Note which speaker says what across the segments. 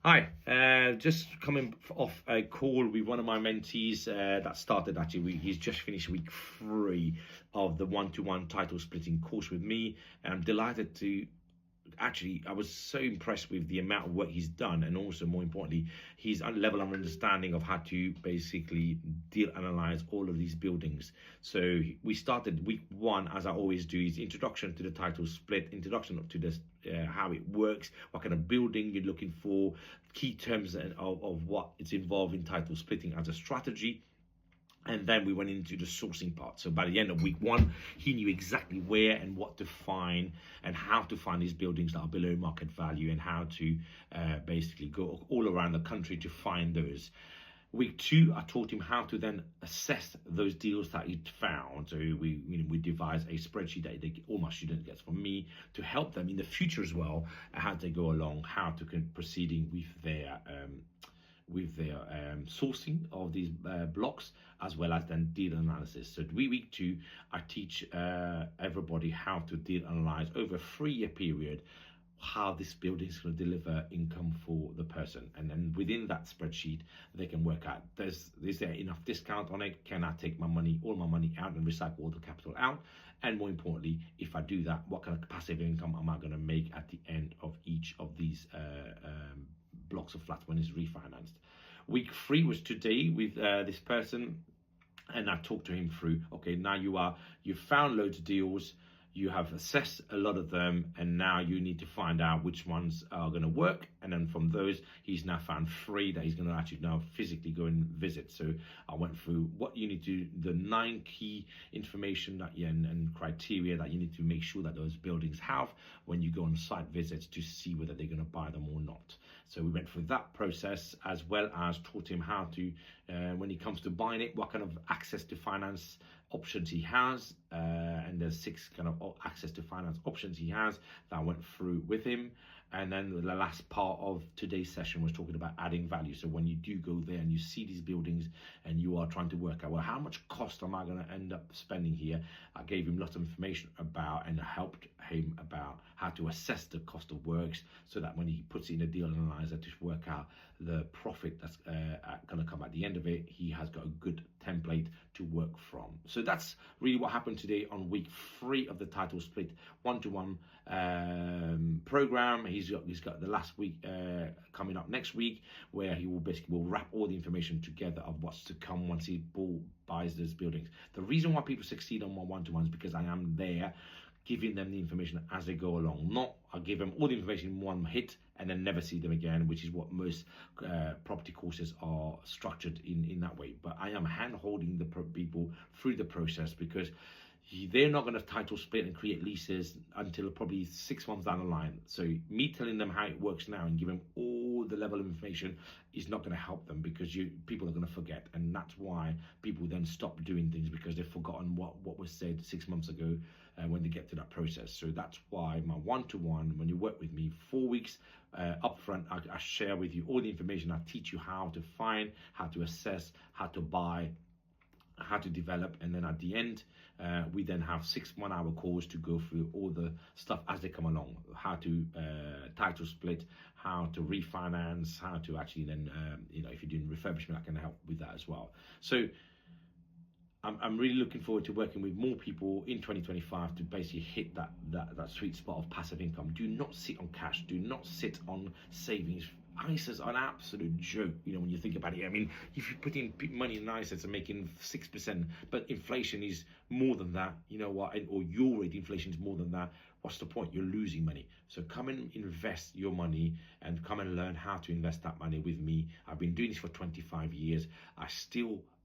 Speaker 1: Hi, just coming off a call with one of my mentees that started actually. He's just finished week 3 of the one-to-one title splitting course with me, and I'm delighted to actually. I was so impressed with the amount of work he's done, and also more importantly, his level of understanding of how to basically deal analyze all of these buildings. So we started week 1, as I always do, is introduction to the title split, introduction to this, how it works, what kind of building you're looking for, key terms of what it's involved in title splitting as a strategy. And then we went into the sourcing part. So by the end of week 1, he knew exactly where and what to find and how to find these buildings that are below market value, and how to basically go all around the country to find those. Week 2, I taught him how to then assess those deals that he'd found. So we devised a spreadsheet that all my students get from me to help them in the future as well, how they go along, how to proceeding with their sourcing of these blocks, as well as then deal analysis. So week 2, I teach everybody how to deal analyze over a 3-year period, how this building is going to deliver income for the person. And then within that spreadsheet, they can work out, is there enough discount on it? Can I take all my money out and recycle all the capital out? And more importantly, if I do that, what kind of passive income am I going to make at the end of each of these blocks of flats when it's refinanced? Week 3 was today with this person, and I talked to him through, okay, now you've found loads of deals, you have assessed a lot of them, and now you need to find out which ones are going to work. And then from those, he's now found 3 that he's going to actually now physically go and visit. So I went through what you need to, the 9 key information that and criteria that you need to make sure that those buildings have when you go on site visits to see whether they're going to buy them or not. So we went through that process, as well as taught him how to, when he comes to buying it, what kind of access to finance options he has, and there's 6 kind of access to finance options he has that I went through with him. And then the last part of today's session was talking about adding value. So when you do go there and you see these buildings and you are trying to work out, well, how much cost am I going to end up spending here? I gave him lots of information about, and helped him about how to assess the cost of works, so that when he puts in a deal analyzer to work out the profit that's going to come at the end of it, he has got a good template to work from. So that's really what happened today on week 3 of the title split one-to-one program. He's got the last week coming up next week, where he will basically wrap all the information together of what's to come once he buys those buildings. The reason why people succeed on my one-to-one is because I am there giving them the information as they go along. Not I give them all the information in one hit and then never see them again, which is what most property courses are structured in that way. But I am hand-holding the people through the process, because they're not going to title split and create leases until probably 6 months down the line. So me telling them how it works now and giving them all the level of information is not going to help them, because people are going to forget. And that's why people then stop doing things, because they've forgotten what was said 6 months ago when they get to that process. So that's why my one-to-one, when you work with me 4 weeks upfront, I share with you all the information. I teach you how to find, how to assess, how to buy, how to develop, and then at the end we then have 6 1-hour calls to go through all the stuff as they come along, how to title split, how to refinance, how to actually then if you're doing refurbishment, I can help with that as well. So I'm really looking forward to working with more people in 2025 to basically hit that sweet spot of passive income. Do not sit on cash. Do not sit on savings. ISAs are an absolute joke, when you think about it. I mean, if you put in money in ISAs and making 6%, but inflation is more than that, or your rate inflation is more than that, what's the point? You're losing money. So come and invest your money, and come and learn how to invest that money with me. I've been doing this for 25 years.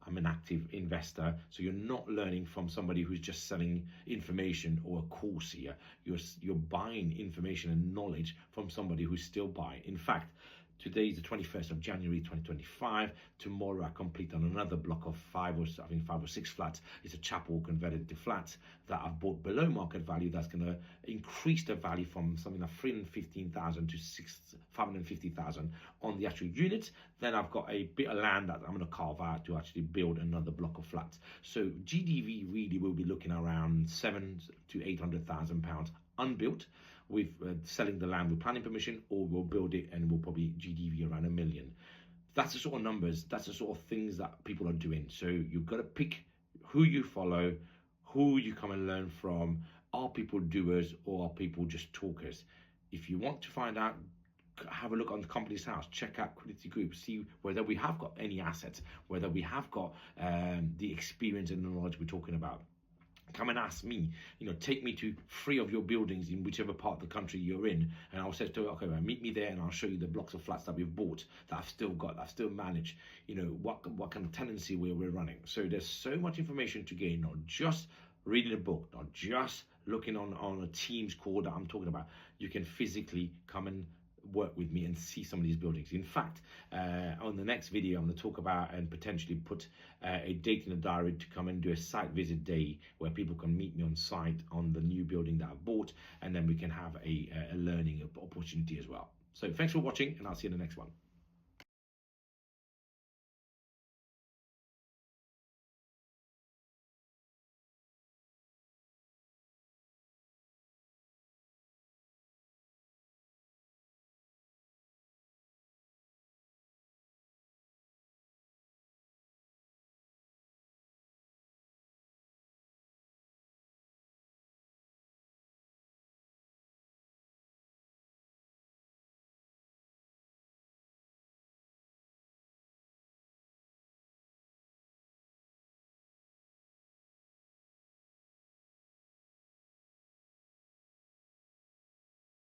Speaker 1: I'm an active investor. So you're not learning from somebody who's just selling information or a course here. You're buying information and knowledge from somebody who's still buying. In fact, today is the 21st of January 2025. Tomorrow I complete on another block of 5 or 6 flats. It's a chapel converted into flats that I've bought below market value. That's going to increase the value from something like 315,000 to 550,000 on the actual units. Then I've got a bit of land that I'm going to carve out to actually build another block of flats. So GDV really will be looking around 700,000 to 800,000 pounds unbuilt, with selling the land with planning permission, or we'll build it and we'll probably GDV around 1 million. That's the sort of numbers, that's the sort of things that people are doing. So you've got to pick who you follow, who you come and learn from. Are people doers or are people just talkers? If you want to find out, have a look on the company's house, check out Quality Group, see whether we have got any assets, whether we have got the experience and the knowledge we're talking about. Come and ask me, take me to 3 of your buildings in whichever part of the country you're in, and I'll say to you, okay, well, meet me there and I'll show you the blocks of flats that we've bought, that I've still got, that I've still managed, what kind of tenancy we're running. So there's so much information to gain, not just reading a book, not just looking on a Teams call that I'm talking about. You can physically come and work with me and see some of these buildings. In fact, on the next video, I'm going to talk about and potentially put a date in the diary to come and do a site visit day where people can meet me on site on the new building that I've bought, and then we can have a learning opportunity as well. So thanks for watching, and I'll see you in the next one.